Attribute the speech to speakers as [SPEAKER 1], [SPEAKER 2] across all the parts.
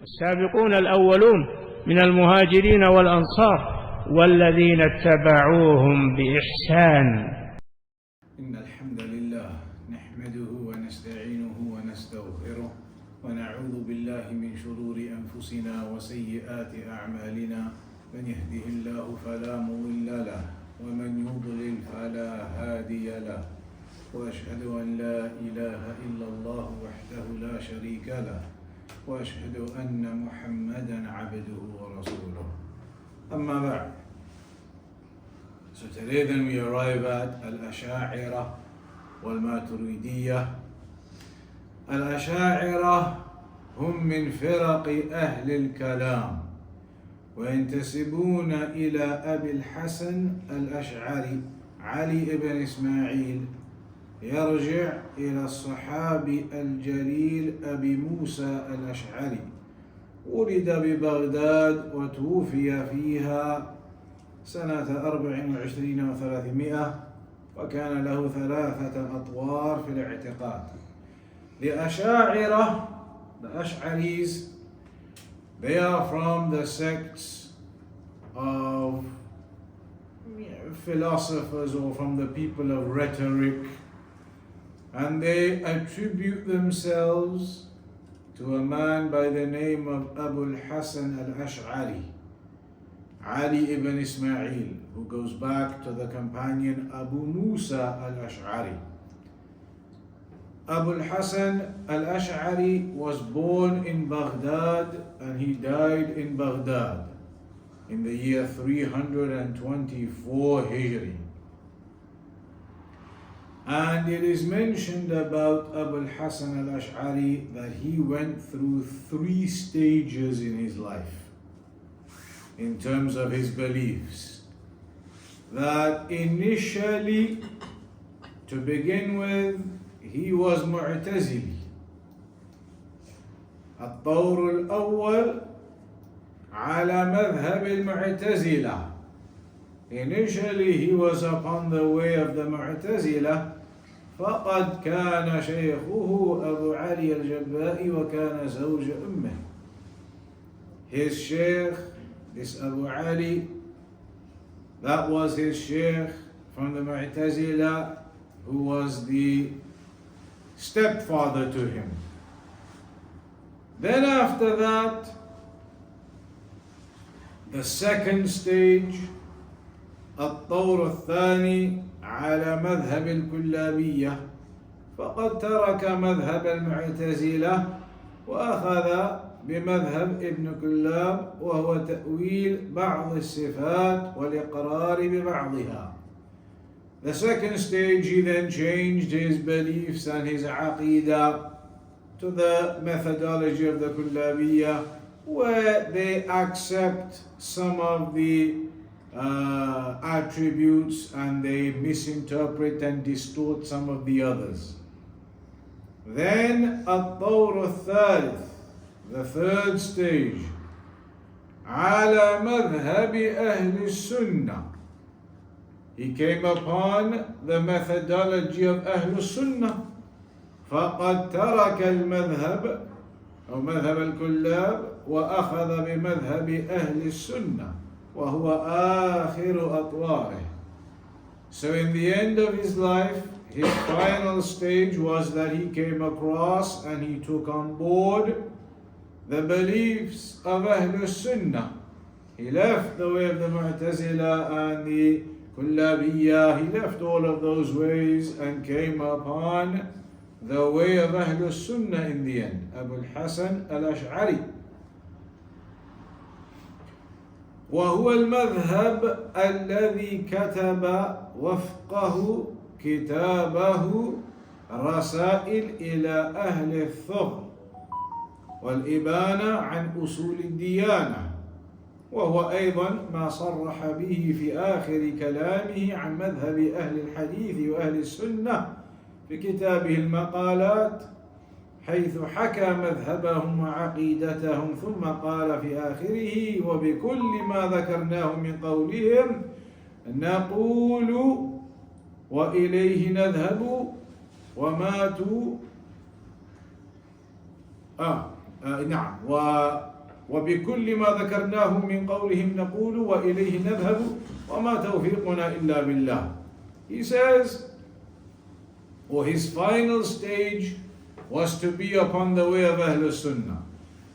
[SPEAKER 1] السابقون الأولون من المهاجرين والأنصار والذين اتبعوهم بإحسان.
[SPEAKER 2] إن الحمد لله نحمده ونستعينه ونستغفره ونعوذ بالله من شرور أنفسنا وسيئات أعمالنا، من يهده الله فلا مضل له ومن يضلل فلا هادي له، وأشهد أن لا إله إلا الله وحده لا شريك له، وأشهد أن محمدا عبده ورسوله. أما بعد. So today then we arrive at Al-Asha'ira wal-Maturidiyya. Al-Asha'ira هم من فرق أهل الكلام وينتسبون إلى أبي الحسن الأشعري علي بن إسماعيل، يرجع إلى الصحابي الجليل أبي موسى الأشعري، ولد ببغداد وتوفي فيها سنة 24 و300، وكان له 3 أطوار في الاعتقاد. The Asha'ira, the Ash'aris, they are from the sects of philosophers or from the people of rhetoric, and they attribute themselves to a man by the name of Abu al-Hasan al-Ash'ari, Ali ibn Ismail, who goes back to the companion Abu Musa al-Ash'ari. Abu al-Hasan al-Ash'ari was born in Baghdad and he died in Baghdad in the year 324 Hijri. And it is mentioned about Abu al-Hasan al-Ash'ari that he went through 3 stages in his life in terms of his beliefs. That initially, to begin with, he was Mu'tazili. الطور الأول على مذهب المعتزلة. Initially he was upon the way of the Mu'tazila. فقد كان شيخه أبو علي الجبائي وكان زوج أمه. His sheikh, this Abu Ali, that was his sheikh from the Mu'tazila, who was the stepfather to him. Then after that, the second stage, الطور الثاني على مذهب الكلابية، فقد ترك مذهب المعتزلة وأخذ بمذهب ابن كلاب، وهو تأويل بعض الصفات والإقرار ببعضها. The second stage, he then changed his beliefs and his aqidah to the methodology of the Kullabiyya, where they accept some of the attributes and they misinterpret and distort some of the others. Then الطور الثالث, the third stage, على مذهب أهل السنة. He came upon the methodology of Ahlus-Sunnah. فقد ترك المذهب أو مذهب الكلاب وأخذ بمذهب أهل السنة وهو آخر أطواره. So in the end of his life, his final stage was that he came across and he took on board the beliefs of Ahlus-Sunnah. He left the way of the Mu'tazila and the Kullabiyya. He left all of those ways and came upon the way of Ahlus-Sunnah in the end, Abu al-Hasan al-Ash'ari. وهو المذهب الذي كتب وفقه كتابه رسائل إلى أهل الثغر والإبانة عن أصول الديانة، وهو أيضا ما صرح به في آخر كلامه عن مذهب أهل الحديث وأهل السنة في كتابه المقالات، حيث حكى مذهبهم وعقيدتهم، ثم قال في آخره: وبكل ما ذكرناه من قولهم نقول وإليه نذهب وماتوا نعم وبكل ما ذكرناه من قولهم نقول وإليه نذهب وما توفيقنا إلا بالله. He says, or his final stage was to be upon the way of Ahlus-Sunnah,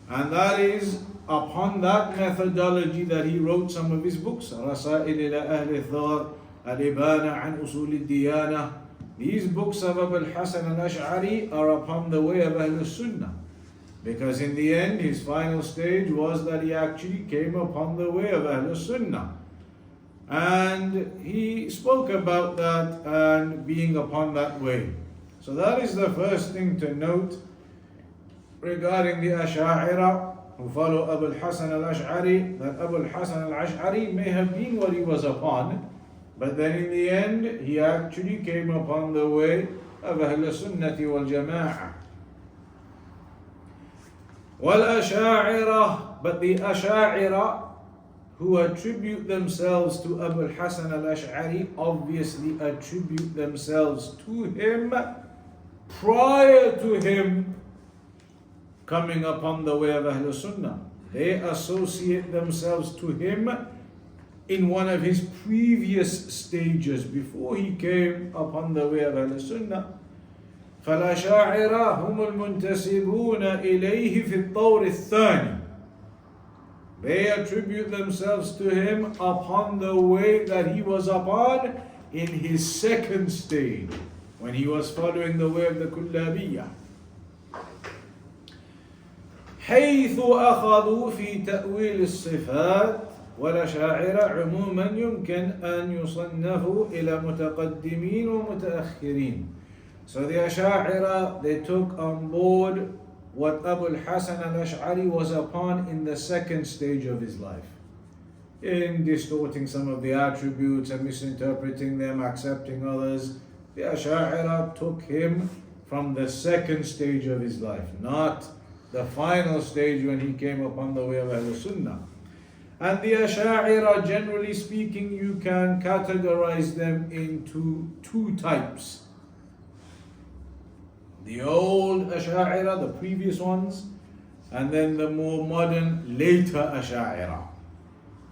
[SPEAKER 2] and that is upon that methodology that he wrote some of his books, رسائل إلى أهل الثار, الإبانة عن أصول الديانة. These books of Abu al-Hasan al-Ash'ari are upon the way of Ahlus-Sunnah, because in the end his final stage was that he actually came upon the way of Ahlus-Sunnah. And he spoke about that and being upon that way. So that is the first thing to note regarding the Ash'a'ira who follow Abu al-Hasan al-Ash'ari, that Abu al-Hasan al-Ash'ari may have been what he was upon, but then in the end he actually came upon the way of Ahlus-Sunnah wal-Jama'ah. Wal-Ash'a'ira, but the Ash'a'ira who attribute themselves to Abu al-Hasan al-Ash'ari obviously attribute themselves to him prior to him coming upon the way of Ahlus Sunnah. They associate themselves to him in one of his previous stages before he came upon the way of Ahlus Sunnah. فالأشاعرة هم المنتسبون إليه في الطور الثاني. They attribute themselves to him upon the way that he was upon in his second stage, when he was following the way of the Kullabiyya. حيث أخذوا في تأويل الصفات والأشاعرة عموما يمكن أن يصنفوا إلى متقدمين ومتأخرين. So the Ash'a'ira, they took on board what Abu al-Hasan al-Ash'ari was upon in the second stage of his life, in distorting some of the attributes and misinterpreting them, accepting others. The Ash'a'ira took him from the second stage of his life, not the final stage when he came upon the way of Ahlus-Sunnah. And the Ash'a'ira, generally speaking, you can categorize them into two types. The old Ash'a'ira, the previous ones, and then the more modern, later Ash'a'ira.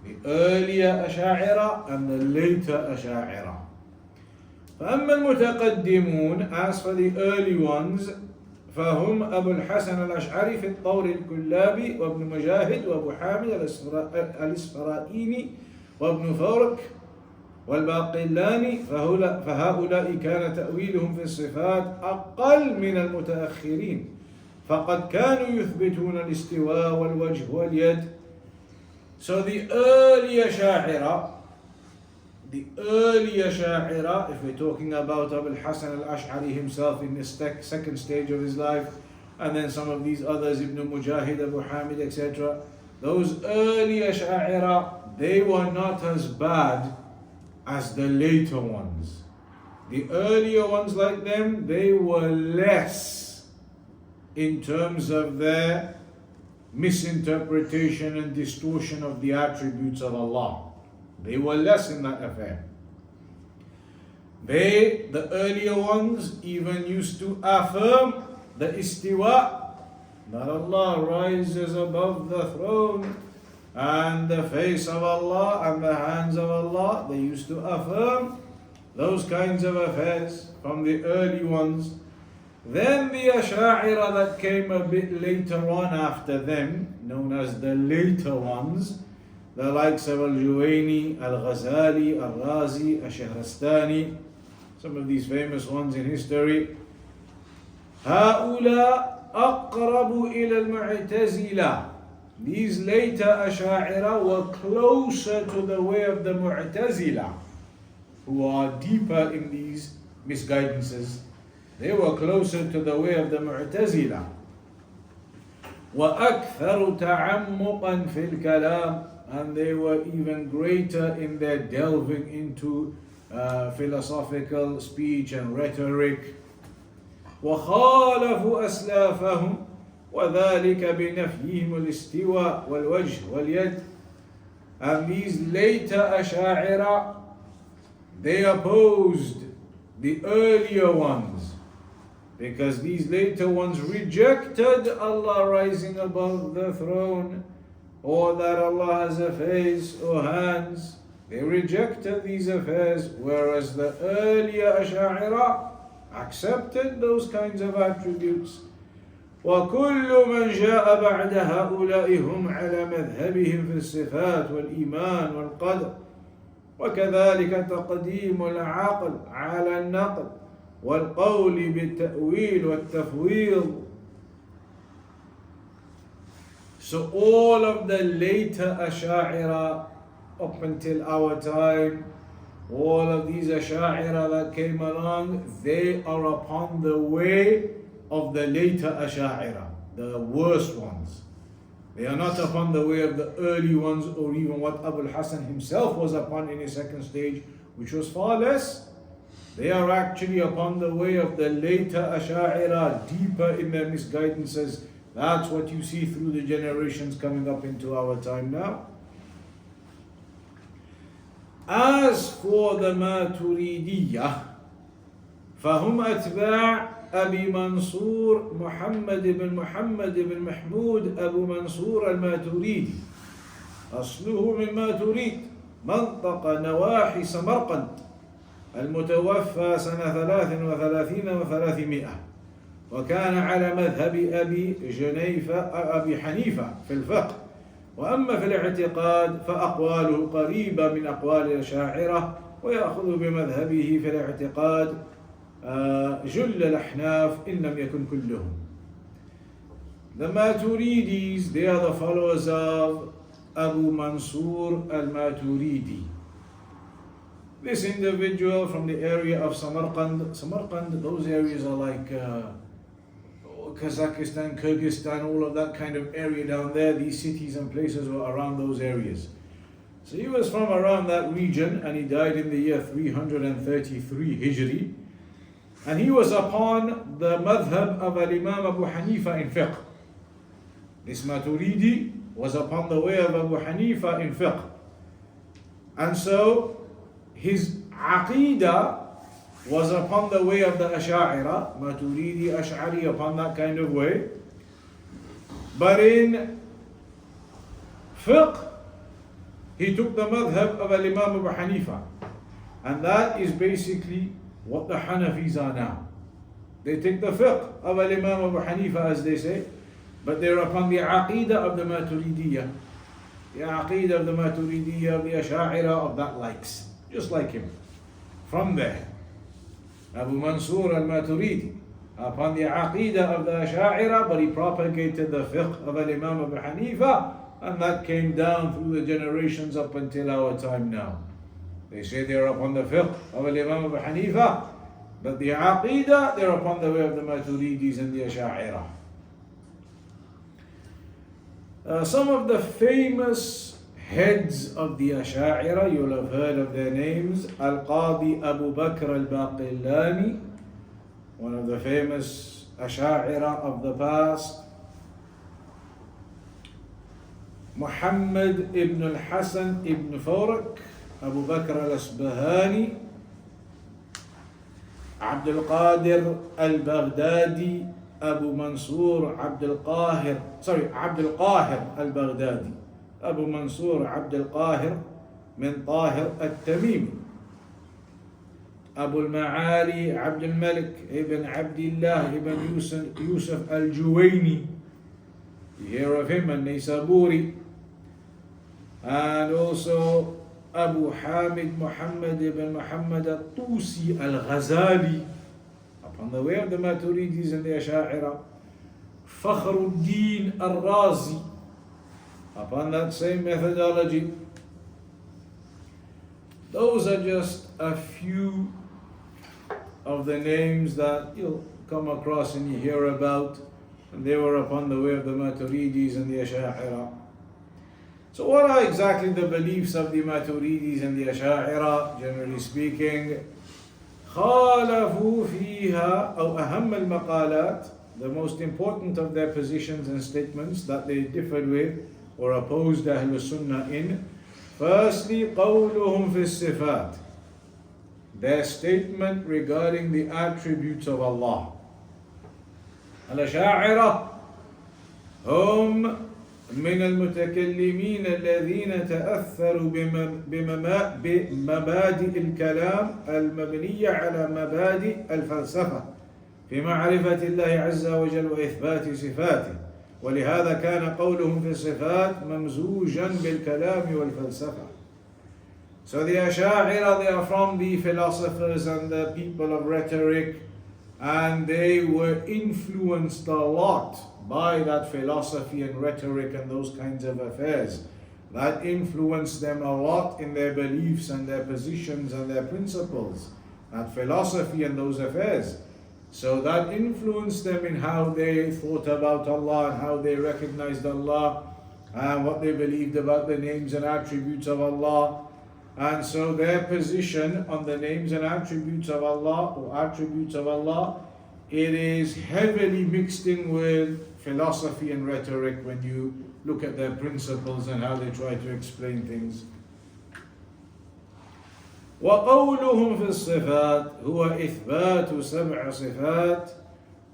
[SPEAKER 2] The earlier Ash'a'ira and the later Ash'a'ira. فأما المتقدمون, as for the early ones, فهم أبو الحسن الأشعري في الطور الكلابي وابن مجاهد وابو حامد الإسفرائيني وابن فورك والباقلاني. فهؤلاء كان تأويلهم في الصفات أقل من المتأخرين، فقد كانوا يثبتون الاستواء والوجه واليد. So the early Ash'a'ira, if we're talking about Abu al-Hasan al-Ash'ari himself in the second stage of his life, and then some of these others, Ibn Mujahid, Abu Hamid, etc., those early Ash'a'ira, they were not as bad as the later ones. The earlier ones like them, they were less in terms of their misinterpretation and distortion of the attributes of Allah. They were less in that affair. The earlier ones, even used to affirm the istiwa, that Allah rises above the throne, and the face of Allah and the hands of Allah. They used to affirm those kinds of affairs from the early ones. Then the Ash'a'ira that came a bit later on after them, known as the later ones, the likes of Al-Juwayni, Al-Ghazali, Al-Razi, Al-Shahrastani, some of these famous ones in history. هؤلاء أقرب إلى المعتزلة. These later Ash'a'ira were closer to the way of the Mu'tazila, who are deeper in these misguidances. They were closer to the way of the Mu'tazila. وأكثر تعمقا في الكلام, and they were even greater in their delving into philosophical speech and rhetoric. وخالفوا أسلافهم وذلك بنفيهم الاستواء والوجه واليد. And these later Ash'a'ira, they opposed the earlier ones because these later ones rejected Allah rising above the throne, or that Allah has a face or hands. They rejected these affairs, whereas the earlier Ash'a'ira accepted those kinds of attributes. وكل من جاء بعد هؤلاء هم على مذهبهم في الصفات والإيمان والقدر، وكذلك تقديم العقل على النقل والقول بالتأويل والتفويض. So all of the later Ash'a'ira up until our time, all of these Ash'a'ira that came along, they are upon the way of the later Ash'a'ira, the worst ones. They are not upon the way of the early ones, or even what Abu al-Hasan himself was upon in his second stage, which was far less. They are actually upon the way of the later Ash'a'ira, deeper in their misguidances. That's what you see through the generations coming up into our time now. As for the Maturidiyah, فهم أتباع أبي منصور محمد بن محمود أبو منصور الماتريدي، أصله من ماتريد، منطقة نواحي سمرقند، المتوفى سنة 33 و300، وكان على مذهب أبي حنيفة في الفقه. وأما في الاعتقاد فأقواله قريبة من أقوال الأشاعرة، ويأخذ بمذهبه في الاعتقاد جل الأحناف إن لم يكن كلهم. The Maturidis, they are the followers of Abu Mansur al-Maturidi. This individual from the area of Samarkand, those areas are like Kazakhstan, Kyrgyzstan, all of that kind of area down there. These cities and places were around those areas. So he was from around that region, and he died in the year 333 Hijri. And he was upon the madhab of Imam Abu Hanifa in fiqh. This Maturidi was upon the way of Abu Hanifa in fiqh. And so his aqidah was upon the way of the Ash'a'ira, Maturidi, Ash'ari, upon that kind of way. But in fiqh, he took the madhab of Imam Abu Hanifa. And that is basically what the Hanafis are now. They take the fiqh of Imam Abu Hanifa, as they say, but they're upon the aqidah of the Maturidiyah. The aqidah of the Maturidiyah, of the Ash'a'ira, of that likes. Just like him. From there, Abu Mansur al-Maturidi, upon the aqidah of the Ash'a'ira, but he propagated the fiqh of Imam Abu Hanifa, and that came down through the generations up until our time now. They say they're upon the fiqh of Imam Abu Hanifa, but the aqidah, they're upon the way of the Maturidis and the Ash'a'ira. Some of the famous heads of the Ash'a'ira, you'll have heard of their names. Al-Qadi Abu Bakr al-Baqillani, one of the famous Ash'a'ira of the past. Muhammad ibn al-Hasan ibn Fawrak, Abu Bakr al-Asbahani, Abdul Qadir al-Baghdadi, Abu Mansur Abdul Qahir al-Baghdadi, Abu Mansur Abdul Qahir min Tahir al-Tamimi, Abu al-Ma'ali Abdul Malik ibn Abdullah ibn Yusuf al-Juwayni, you hear of him, al-Naysaburi, and also Abu Hamid Muhammad ibn Muhammad al-Tusi al-Ghazali, upon the way of the Maturidis and the Ash'a'ira. Fakhruddin al-Razi, upon that same methodology. Those are just a few of the names that you'll come across and you hear about, and they were upon the way of the Maturidis and the Ash'a'ira. So what are exactly the beliefs of the Maturidis and the Ash'a'ira, generally speaking? خالفوا فيها أو أهم المقالات, the most important of their positions and statements that they differed with or opposed Ahlus-Sunnah in. Firstly, قولهم في الصفات, their statement regarding the attributes of Allah. الأشاعرة هم من المتكلمين الذين تأثروا بمبادئ الكلام المبنية على مبادئ الفلسفة في معرفة الله عز وجل وإثبات صفاته، ولهذا كان قولهم في الصفات ممزوجا بالكلام والفلسفة. So the Asha'ira, they are from the philosophers and the people of rhetoric, and they were influenced a lot by that philosophy and rhetoric and those kinds of affairs. That influenced them a lot in their beliefs and their positions and their principles, that philosophy and those affairs. So that influenced them in how they thought about Allah and how they recognized Allah and what they believed about the names and attributes of Allah. And so their position on the names and attributes of Allah, or attributes of Allah, it is heavily mixed in with philosophy and rhetoric when you look at their principles and how they try to explain things. وقولهم في الصفات هو إثبات سبع صفات,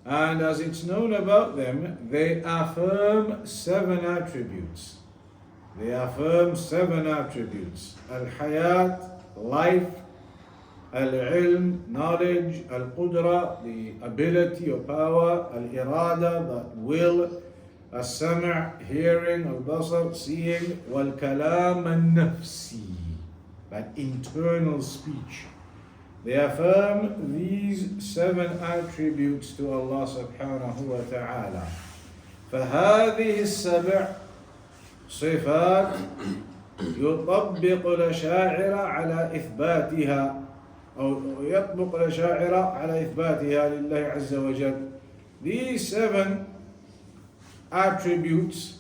[SPEAKER 2] and as it's known about them, they affirm 7 attributes. They affirm 7 attributes: al-hayat, life; al-ilm, knowledge; al-qudra, the ability or power; al-irada, the will; al-sam', hearing; al-basar, seeing; wal-kalam, al-nafsi, that internal speech. They affirm these 7 attributes to Allah subhanahu wa ta'ala. فهذه السبع صفات يطبق الأشاعرة على إثباتها، أو يطبق الأشاعرة على إثباتها لله عز وجل. These 7 attributes,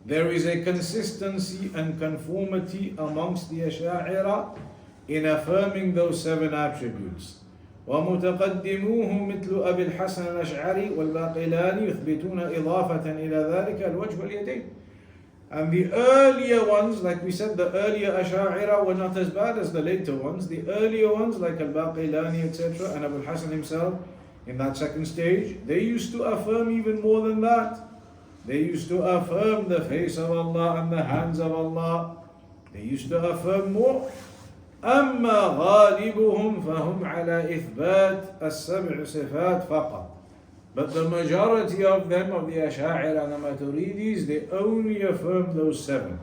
[SPEAKER 2] there is a consistency and conformity amongst the Asha'ira in affirming those 7 attributes. ومتقدموه مثل أبي الحسن الأشعري والباقلاني يثبتون إضافة إلى ذلك الوجه واليدين. And the earlier ones, like we said, the earlier Asha'ira were not as bad as the later ones. The earlier ones, like al-Baqilani, etc., and Abu al-Hasan himself, in that second stage, they used to affirm even more than that. They used to affirm the face of Allah and the hands of Allah. They used to affirm more. أما غالبهم فهم على إثبات السبع صفات فقط. But the majority of them, of the Asha'ira and the Maturidis, they only affirm those 7.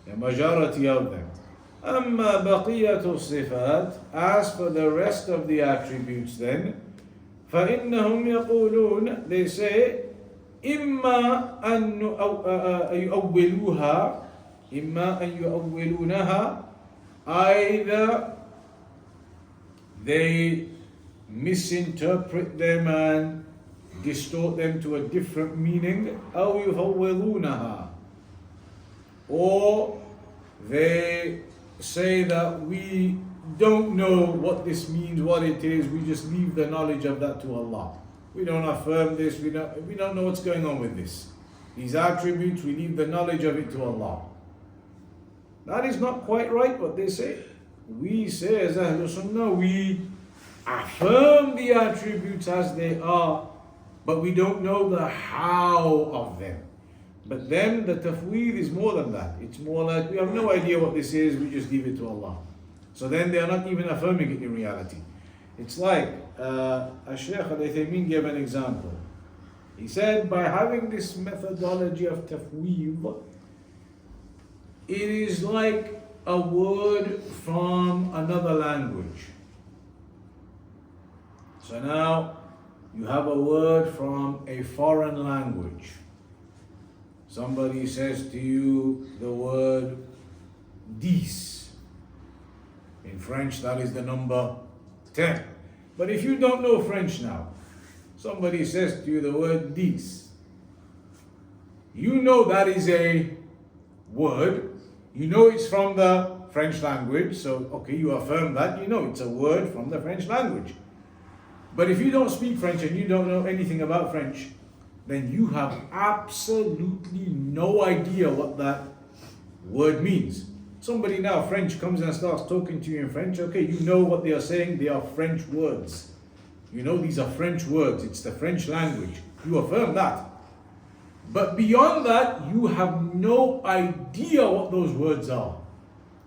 [SPEAKER 2] The majority of them. أما بقية الصفات, as for the rest of the attributes then, فإنهم يقولون, they say, إما أن يؤولوها إما أن يؤولونها, either they misinterpret them and distort them to a different meaning, أو يفوضونها, or they say that we don't know what this means, what it is, we just leave the knowledge of that to Allah. We don't affirm this, we don't know what's going on with this. These attributes, we leave the knowledge of it to Allah. That is not quite right what they say. We say as Ahlus-Sunnah, we affirm the attributes as they are, but we don't know the how of them. But then the tafweed is more than that. It's more like we have no idea what this is, we just leave it to Allah. So then they are not even affirming it in reality. It's like Sheikh al-Uthaymeen gave an example. He said, by having this methodology of tafweed, it is like a word from another language. So now you have a word from a foreign language. Somebody says to you the word 10. In French, that is the number 10. But if you don't know French now, somebody says to you the word 10. You know that is a word. You know it's from the French language. So, okay, you affirm that. You know it's a word from the French language. But if you don't speak French and you don't know anything about French, then you have absolutely no idea what that word means. Somebody now, French, comes and starts talking to you in French. Okay, you know what they are saying. They are French words. You know these are French words, it's the French language. You affirm that. But beyond that, you have no idea what those words are.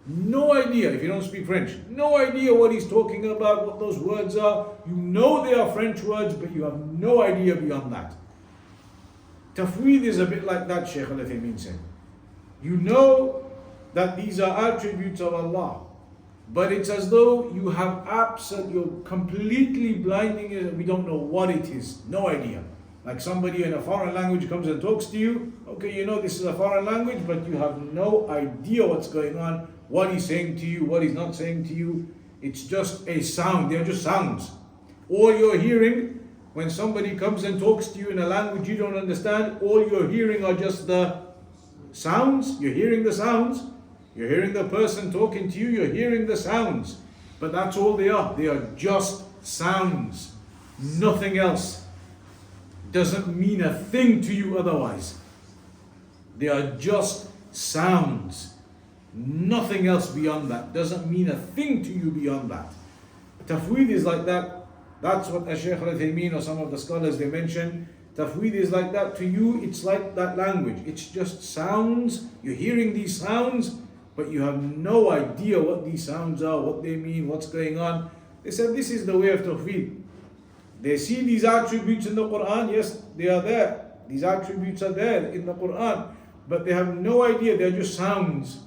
[SPEAKER 2] No idea, if you don't speak French. No idea what he's talking about, what those words are. You know they are French words, but you have no idea beyond that. Tafweed is a bit like that, Sheikh Al-Uthaymeen said. You know that these are attributes of Allah, but it's as though you have you're completely blinding it, we don't know what it is, no idea. Like somebody in a foreign language comes and talks to you, okay, you know this is a foreign language, but you have no idea what's going on, what he's saying to you, what he's not saying to you. It's just a sound, they're just sounds. Or you're hearing, when somebody comes and talks to you in a language you don't understand, all you're hearing are just the sounds. You're hearing the sounds. You're hearing the person talking to you, you're hearing the sounds. But that's all they are. They are just sounds. Nothing else. Doesn't mean a thing to you otherwise. They are just sounds. Nothing else beyond that. Doesn't mean a thing to you beyond that. Tafweed is like that. That's what Sheikh Al-Uthaymeen or some of the scholars they mention. Tafweed is like that. To you, it's like that language. It's just sounds. You're hearing these sounds, but you have no idea what these sounds are, what they mean, what's going on. They said this is the way of Tawheed. They see these attributes in the Quran, yes, they are there. These attributes are there in the Quran, but they have no idea, they're just sounds.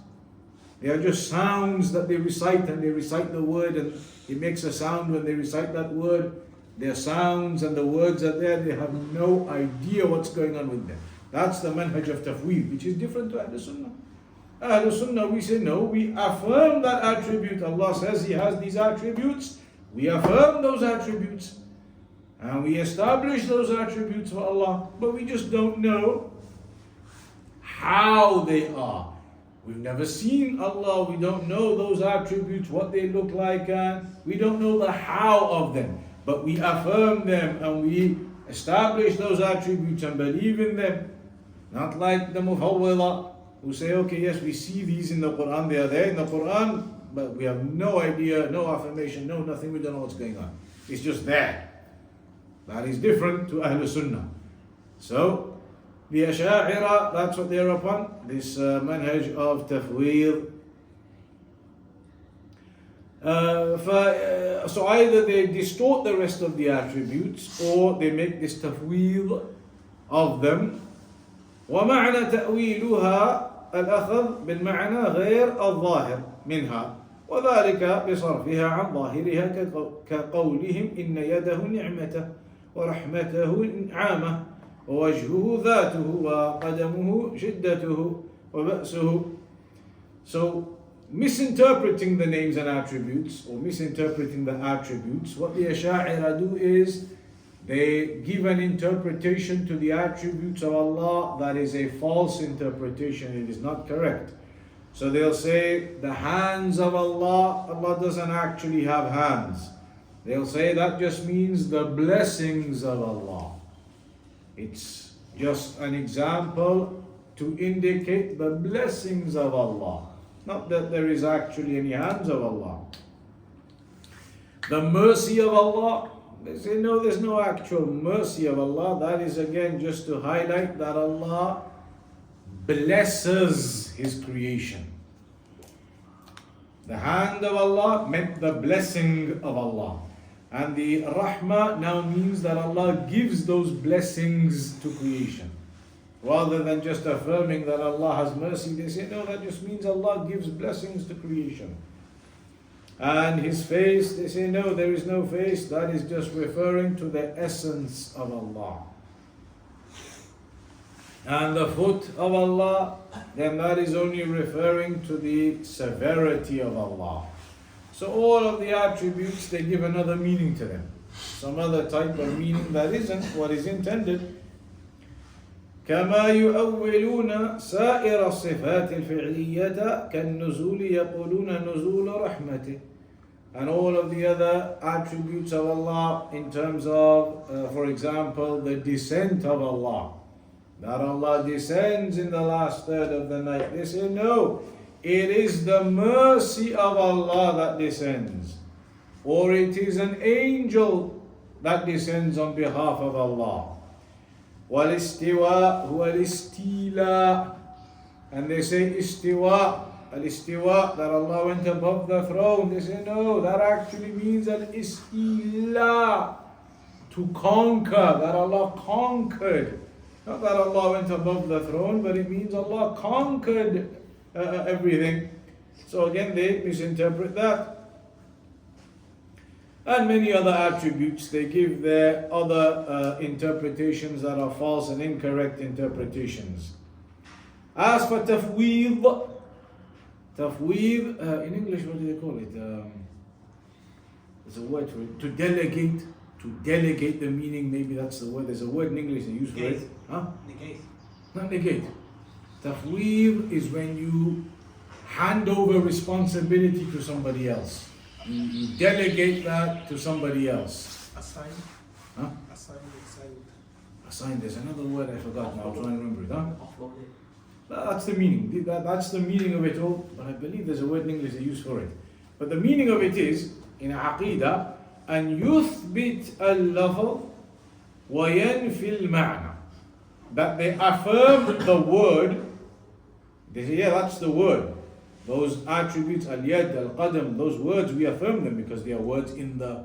[SPEAKER 2] They are just sounds that they recite, and they recite the word and it makes a sound when they recite that word. They're sounds and the words are there, they have no idea what's going on with them. That's the manhaj of Tafweed, which is different to Ahlus-Sunnah. Ahlus-Sunnah, we say no, we affirm that attribute. Allah says He has these attributes. We affirm those attributes. And we establish those attributes for Allah. But we just don't know how they are. We've never seen Allah. We don't know those attributes, what they look like. And we don't know the how of them. But we affirm them and we establish those attributes and believe in them. Not like the Muhawwila, who say, okay, yes, we see these in the Quran, they are there in the Quran, but we have no idea, no affirmation, no nothing, we don't know what's going on. It's just there. That is different to Ahlus-Sunnah. So, the Asha'ira, that's what they are upon, this manhaj of Tafweed. So either they distort the rest of the attributes, or they make this Tafweed of them. ومعنى تأويلها الأخذ بالمعنى غير الظاهر منها وذلك بصرفها عن ظاهرها كقولهم إن يده نعمته ورحمته عامة ووجهه ذاته وقدمه شدته وبأسه. So misinterpreting the names and attributes, or misinterpreting the attributes, what the Asha'ira do is they give an interpretation to the attributes of Allah that is a false interpretation. It is not correct. So they'll say the hands of Allah, Allah doesn't actually have hands. They'll say that just means the blessings of Allah. It's just an example to indicate the blessings of Allah, not that there is actually any hands of Allah. The mercy of Allah, they say no, there's no actual mercy of Allah. That is again just to highlight that Allah blesses His creation. The hand of Allah meant the blessing of Allah. And the rahmah now means that Allah gives those blessings to creation. Rather than just affirming that Allah has mercy, they say no, that just means Allah gives blessings to creation. And His face, they say no, there is no face. That is just referring to the essence of Allah. And the foot of Allah, then that is only referring to the severity of Allah. So all of the attributes, they give another meaning to them. Some other type of meaning that isn't what is intended. كما يؤولون سائر الصفات الفعلية كالنزول يقولون نزول رحمته. And all of the other attributes of Allah in terms of, for example, the descent of Allah. That Allah descends in the last third of the night. They say no, it is the mercy of Allah that descends. Or it is an angel that descends on behalf of Allah. Wal-istiwa huwa al-istila. And they say istiwa, al-istiwa, that Allah went above the throne. They say no, that actually means al-istila, to conquer, that Allah conquered. Not that Allah went above the throne, but it means Allah conquered everything. So again, they misinterpret that. And many other attributes, they give their other interpretations that are false and incorrect interpretations. As for tafweed, in English, what do they call it? There's a word for it. To delegate the meaning, maybe that's the word. There's a word in English they use for it. Huh?
[SPEAKER 3] Negate.
[SPEAKER 2] Not negate. Tafweed is when you hand over responsibility to somebody else. You delegate that to somebody else.
[SPEAKER 3] Assign.
[SPEAKER 2] Huh? Assign. There's another word I forgot now. I'll try and remember it. Huh?
[SPEAKER 3] Offloaded.
[SPEAKER 2] That's the meaning. That's the meaning of it all. But I believe there's a word in English they use for it. But the meaning of it is, in Aqidah, أن يثبت اللفظ وينفي المعنى. That they affirm the word. They say, yeah, that's the word. Those attributes, al-yad, al-qadam, those words, we affirm them because they are words in the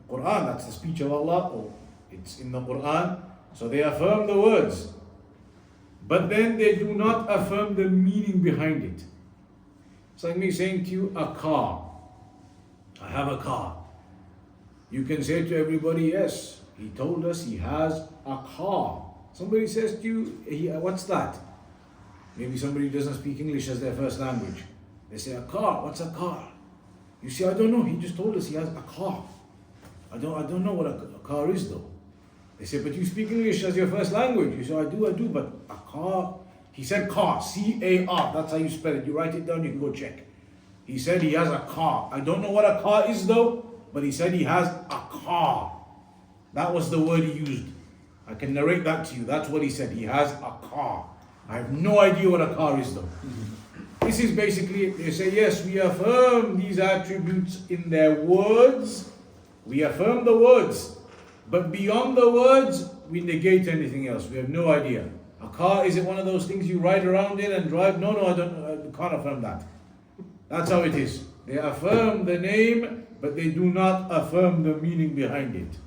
[SPEAKER 2] Quran. That's the speech of Allah, or it's in the Quran. So they affirm the words. But then they do not affirm the meaning behind it. It's like me saying to you, a car. I have a car. You can say to everybody, yes, he told us he has a car. Somebody says to you, what's that? Maybe somebody who doesn't speak English as their first language. They say, a car, what's a car? You say, I don't know, he just told us he has a car. I don't know what a car is though. They say, but you speak English as your first language. You say, I do, but a car, he said car, C-A-R, that's how you spell it. You write it down, you can go check. He said he has a car. I don't know what a car is though, but he said he has a car. That was the word he used. I can narrate that to you. That's what he said, he has a car. I have no idea what a car is though. This is basically it. They say, yes, we affirm these attributes in their words. We affirm the words. But beyond the words, we negate anything else. We have no idea. A car, is it one of those things you ride around in and drive? No, I can't affirm that. That's how it is. They affirm the name, but they do not affirm the meaning behind it.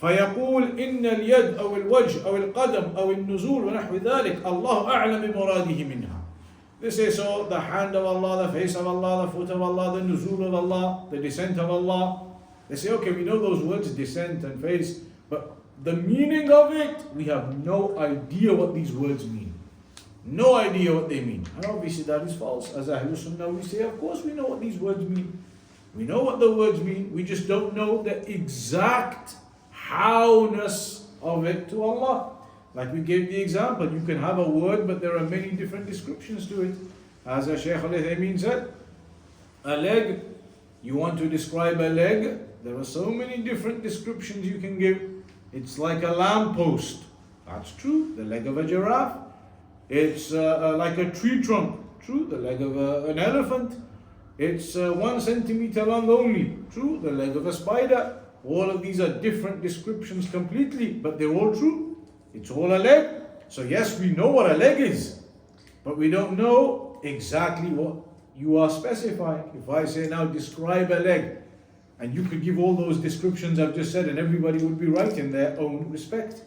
[SPEAKER 2] فيقول إن اليد أو الوجه أو القدم أو النزول ونحو ذلك الله أعلم بمراده منها. They say, so the hand of Allah, the face of Allah, the foot of Allah, the nuzul of Allah, the descent of Allah. They say, okay, we know those words, descent and face, but the meaning of it, we have no idea what these words mean. No idea what they mean. And obviously that is false. As Ahlus-Sunnah we say, of course we know what these words mean. We know what the words mean, we just don't know the exact howness of it to Allah. Like we gave the example, you can have a word, but there are many different descriptions to it. As Sheikh al-Uthaymeen said, a leg, you want to describe a leg, there are so many different descriptions you can give. It's like a lamppost. That's true, the leg of a giraffe. It's like a tree trunk. True, the leg of an elephant. It's 1 centimeter long only. True, the leg of a spider. All of these are different descriptions completely, but they're all true. It's all a leg. So yes, we know what a leg is, but we don't know exactly what you are specifying. If I say now describe a leg, and you could give all those descriptions I've just said, and everybody would be right in their own respect,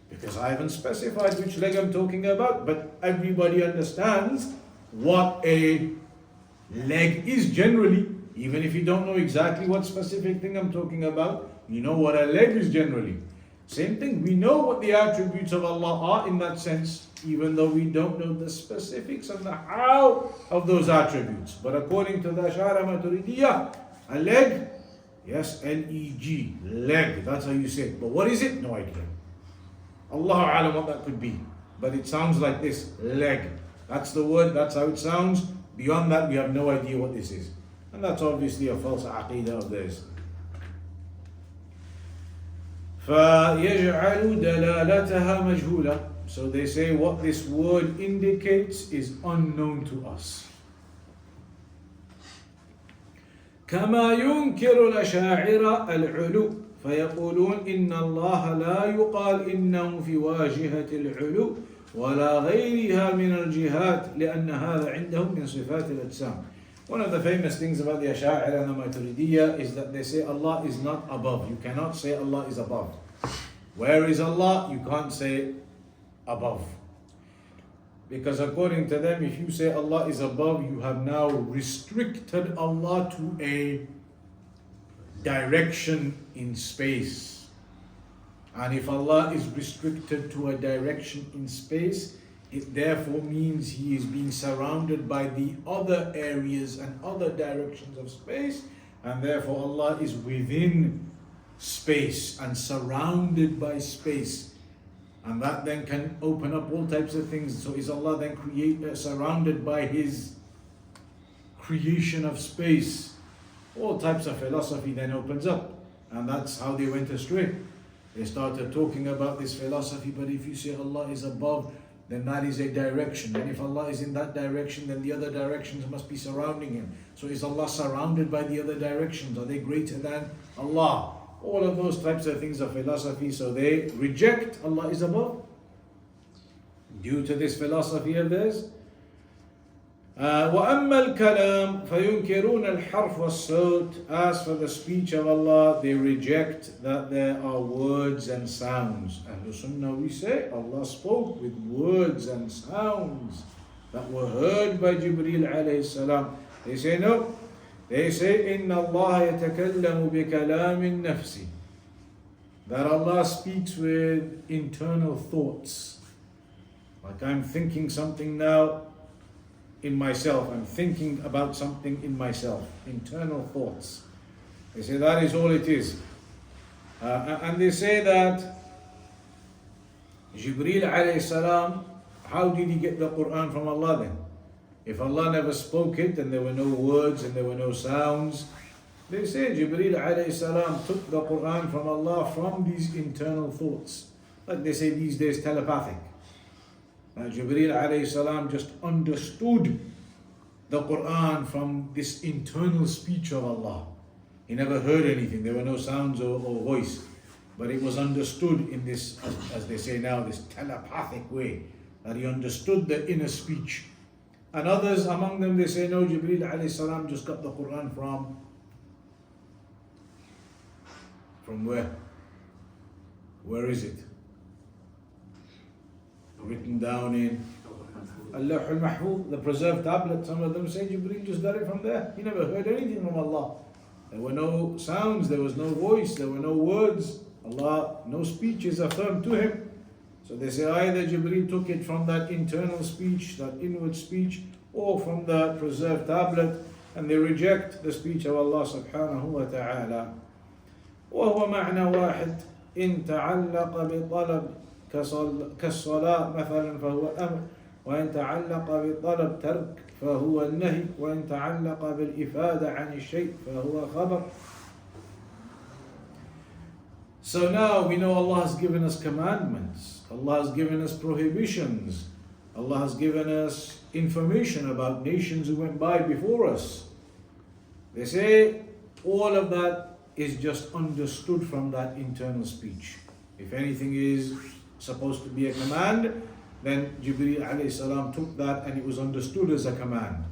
[SPEAKER 2] because I haven't specified which leg I'm talking about, but everybody understands what a leg is generally. Even if you don't know exactly what specific thing I'm talking about, you know what a leg is generally. Same thing, we know what the attributes of Allah are in that sense, even though we don't know the specifics and the how of those attributes. But according to the Ash'ari Maturidiyah, a leg, yes, L-E-G, leg, that's how you say it. But what is it? No idea. Allahu A'lam what that could be. But it sounds like this, leg. That's the word, that's how it sounds. Beyond that, we have no idea what this is. And that's obviously a false aqidah of theirs. فَيَجْعَلُ دَلَالَتَهَا مَجْهُولًا. So they say what this word indicates is unknown to us. كَمَا يُنْكِرُ الْأَشَاعِرَ الْعُلُوَّ فيقولون إن الله لا يقال إنه في واجهة العلو ولا غيرها من الجهات لأن هذا عندهم من صفات الأجسام. One of the famous things about the Ash'ari and the Maturidiyya is that they say Allah is not above. You cannot say Allah is above. Where is Allah? You can't say above. Because according to them, if you say Allah is above, you have now restricted Allah to a direction in space. And if Allah is restricted to a direction in space, it therefore means He is being surrounded by the other areas and other directions of space, and therefore Allah is within space and surrounded by space. And that then can open up all types of things. So is Allah then surrounded by His creation of space? All types of philosophy then opens up. And that's how they went astray. They started talking about this philosophy, but if you say Allah is above, then that is a direction. And if Allah is in that direction, then the other directions must be surrounding Him. So is Allah surrounded by the other directions? Are they greater than Allah? All of those types of things are philosophy. So they reject Allah is above due to this philosophy of theirs. وَأَمَّا الْكَلَامِ فَيُنْكِرُونَ الْحَرْفَ وَالصَّوْتِ. As for the speech of Allah, they reject that there are words and sounds. Ahlus-Sunnah, we say Allah spoke with words and sounds that were heard by Jibreel alayhi salam. They say no. They say إِنَّ اللَّهَ يَتَكَلَّمُ بِكَلَامِ النَّفْسِ. That Allah speaks with internal thoughts. Like I'm thinking something now in myself. I'm thinking about something in myself. Internal thoughts. They say that is all it is. And they say that Jibreel alayhi salam, how did he get the Quran from Allah then? If Allah never spoke it and there were no words and there were no sounds, they say Jibreel alayhi salam took the Quran from Allah from these internal thoughts. Like they say these days, telepathic. Jibreel alayhi salam just understood the Quran from this internal speech of Allah. He never heard anything. There were no sounds or voice. But it was understood in this, as they say now, this telepathic way. That he understood the inner speech. And others among them, they say, no, Jibreel alayhi salam just got the Quran from where? Where is it? Written down in Al-Lawh al-Mahfuz, the preserved tablet. Some of them say Jibreel just got it from there. He never heard anything from Allah. There were no sounds, there was no voice, there were no words. Allah, no speech is affirmed to him. So they say either Jibreel took it from that internal speech, that inward speech, or from the preserved tablet, and they reject the speech of Allah subhanahu wa ta'ala. وهو معنى واحد إن تعلق بطلب كالصلاة مثلا فهو أمر وإن تعلق بطلب ترك فهو النهي وإن تعلق بالإفادة عن الشيء فهو خبر. So now we know Allah has given us commandments, Allah has given us prohibitions, Allah has given us information about nations who went by before us. They say all of that is just understood from that internal speech. If anything is supposed to be a command, then Jibreel alayhi salam took that and it was understood as a command.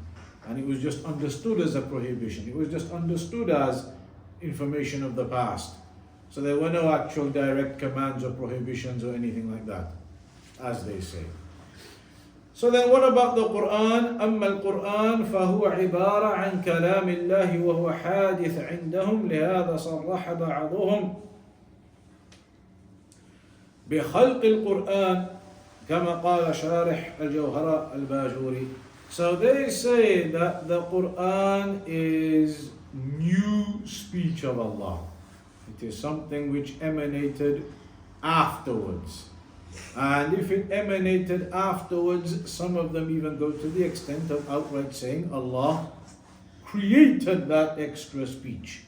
[SPEAKER 2] And it was just understood as a prohibition. It was just understood as information of the past. So there were no actual direct commands or prohibitions or anything like that, as they say. So then what about the Quran? أما القرآن فهو عبارة عن كلام الله وهو حادث عندهم لهذا صرح بعضهم بخلق القرآن كما قال شارح الجوهرة الباجوري. So they say that the Quran is new speech of Allah. It is something which emanated afterwards. And if it emanated afterwards, some of them even go to the extent of outright saying Allah created that extra speech.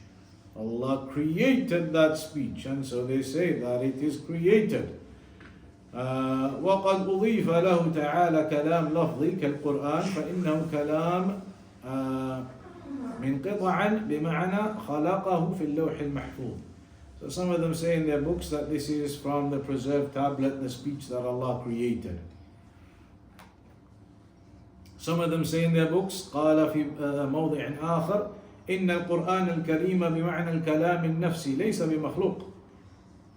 [SPEAKER 2] Allah created that speech, and so they say that it is created. وقد أضيف له تعالى كلام لفظي كالقرآن فإنه كلام منقطعا بمعنى خلقه في اللوح المحفوظ. So some of them say in their books that this is from the preserved tablet, the speech that Allah created. Some of them say in their books قال في موضع آخر إن القرآن الكريم بمعنى الكلام النفسي ليس بمخلوق.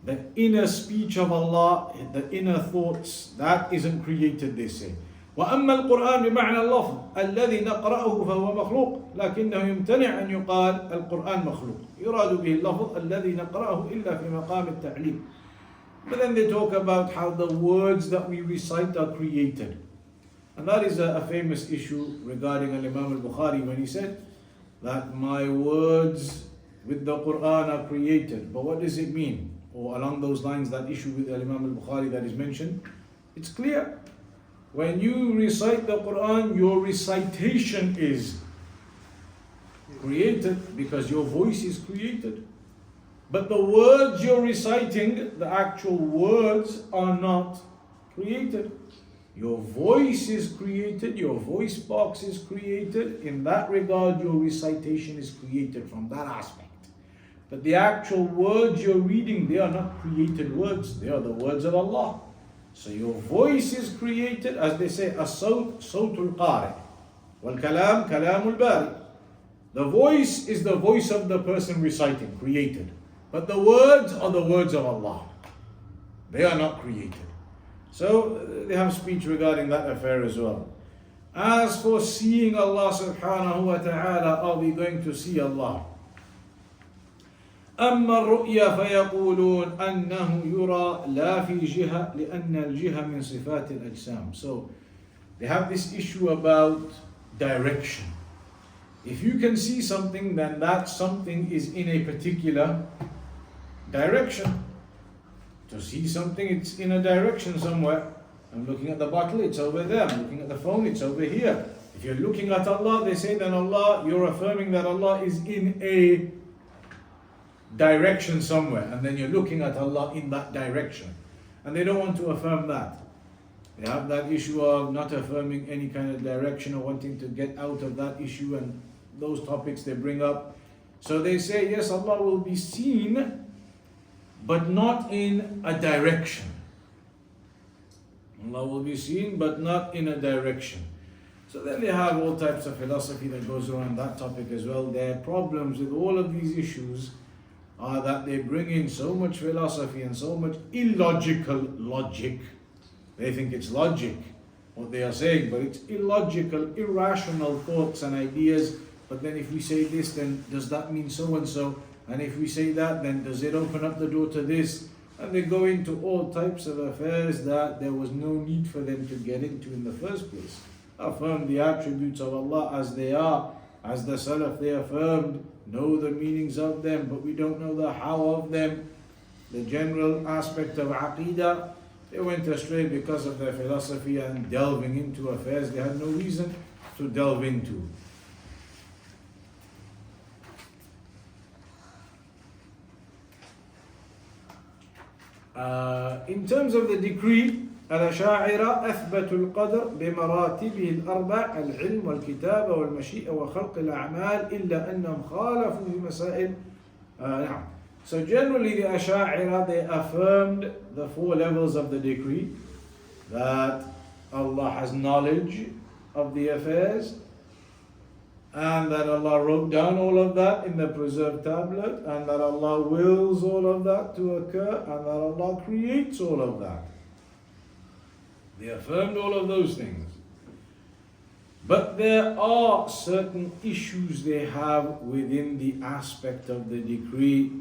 [SPEAKER 2] The inner speech of Allah, the inner thoughts, that isn't created, they say. وأما القرآن بمعنى اللفظ الذي نقرأه فهو مخلوق لكنه يمتنع أن يقال القرآن مخلوق يراد به اللفظ الذي نقرأه إلا في مقام التعليم. But then they talk about how the words that we recite are created. And that is a famous issue regarding Imam al-Bukhari when he said that my words with the Quran are created. But what does it mean? Or along those lines, that issue with Imam al-Bukhari that is mentioned, it's clear. When you recite the Quran, your recitation is created because your voice is created. But the words you're reciting, the actual words, are not created. Your voice is created, your voice box is created. In that regard, your recitation is created from that aspect. But the actual words you're reading, they are not created words, they are the words of Allah. So your voice is created, as they say, as-sawt, sawtul qari, wal kalam, kalamul bari. The voice is the voice of the person reciting, created. But the words are the words of Allah. They are not created. So they have speech regarding that affair as well. As for seeing Allah subhanahu wa ta'ala, are we going to see Allah? أما الرؤيا فيقولون أنه يرى لا في جهة لأن الجهة من صفات الأجسام. So they have this issue about direction. If you can see something, then that something is in a particular direction. To see something, it's in a direction somewhere. I'm looking at the bottle, it's over there. I'm looking at the phone, it's over here. If you're looking at Allah, they say then Allah, you're affirming that Allah is in a direction somewhere, and then you're looking at Allah in that direction. And they don't want to affirm that. They have that issue of not affirming any kind of direction or wanting to get out of that issue and those topics they bring up. So they say, yes, Allah will be seen, but not in a direction. Allah will be seen, but not in a direction. So then they have all types of philosophy that goes around that topic as well. Their problems with all of these issues are that they bring in so much philosophy and so much illogical logic. They think it's logic, what they are saying, but it's illogical, irrational thoughts and ideas. But then if we say this, then does that mean so and so? And if we say that, then does it open up the door to this? And they go into all types of affairs that there was no need for them to get into in the first place. Affirm the attributes of Allah as they are, as the Salaf they affirmed, know the meanings of them, but we don't know the how of them. The general aspect of Aqidah, they went astray because of their philosophy and delving into affairs they had no reason to delve into. In terms of the decree, الأشاعرة أثبتوا القدر بمراتبه الأربع العلم والكتابة والمشيئة وخلق الأعمال إلا أنهم خالفوا في مسائل نعم. So generally the Asha'ira, they affirmed the four levels of the decree, that Allah has knowledge of the affairs, and that Allah wrote down all of that in the preserved tablet, and that Allah wills all of that to occur, and that Allah creates all of that. They affirmed all of those things. But there are certain issues they have within the aspect of the decree.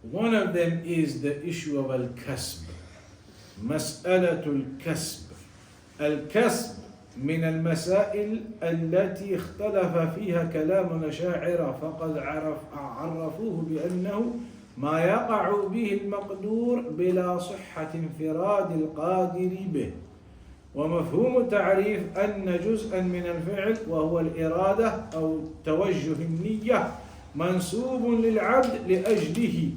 [SPEAKER 2] One of them is the issue of al-kasb. Mas'alatul kasb. Al-kasb من المسائل التي اختلف فيها كلام الأشاعرة فقد عرفوه بأنه ما يقع به المقدور بلا صحة انفراد القادر به. ومفهوم التعريف أن جزءا من الفعل وهو الإرادة أو توجه النية منسوب للعبد لأجله،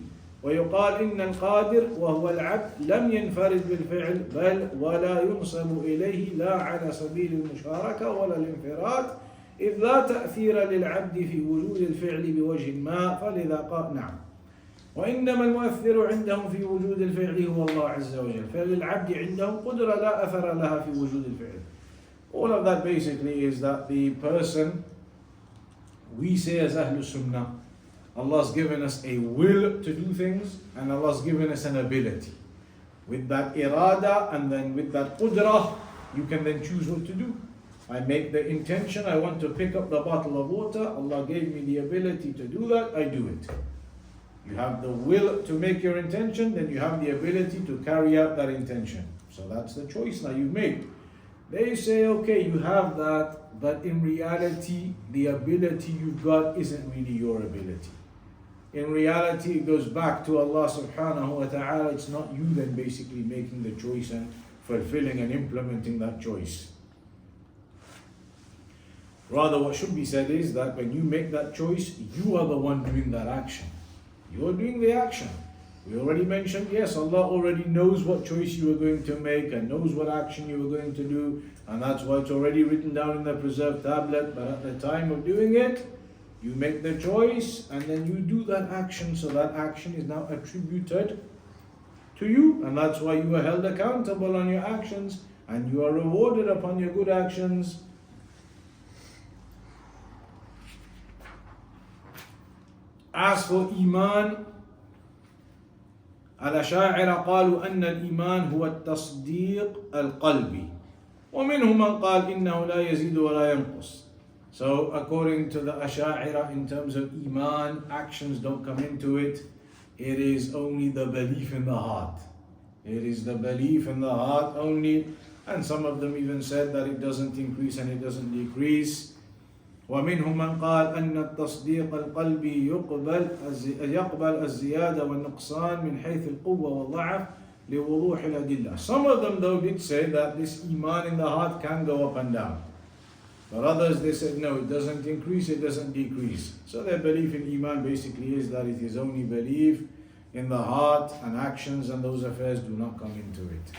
[SPEAKER 2] ويقال إن القادر وهو العبد لم ينفرد بالفعل بل ولا ينسب إليه لا على سبيل المشاركة ولا الانفراد إذ لا تأثير للعبد في وجود الفعل بوجه ما فلذا قال نعم وإنما المؤثر عندهم في وجود الفعل هو الله عز وجل فللعبد عندهم قدرة لا أثر لها في وجود الفعل. All of that basically is that the person, we say as Ahlus-Sunnah, Allah's given us a will to do things and Allah's given us an ability. With that irada and then with that qudrah, you can then choose what to do. I make the intention, I want to pick up the bottle of water, Allah gave me the ability to do that, I do it. You have the will to make your intention, then you have the ability to carry out that intention. So that's the choice now you've made. They say, okay, you have that, but in reality, the ability you've got isn't really your ability. In reality, it goes back to Allah subhanahu wa ta'ala. It's not you then basically making the choice and fulfilling and implementing that choice. Rather, what should be said is that when you make that choice, you are the one doing that action. You're doing the action. We already mentioned, yes, Allah already knows what choice you are going to make and knows what action you are going to do, and that's why it's already written down in the preserved tablet. But at the time of doing it, you make the choice and then you do that action, so that action is now attributed to you, and that's why you are held accountable on your actions and you are rewarded upon your good actions. As for Iman, الأشاعرة قالوا أن الإيمان هو التصديق القلبي ومنهم من قال إنه لا يزيد ولا ينقص. So according to the Asha'ira, in terms of Iman, actions don't come into it. It is only the belief in the heart. It is the belief in the heart only. And some of them even said that it doesn't increase and it doesn't decrease. ومنهم من قال أن التصديق القلبي يقبل الزيادة والنقصان من حيث القوة والضعف لوضوح الأدلة. Some of them though did say that this Iman in the heart can go up and down. But others they said no, it doesn't increase, it doesn't decrease. So their belief in Iman basically is that it is only belief in the heart, and actions and those affairs do not come into it.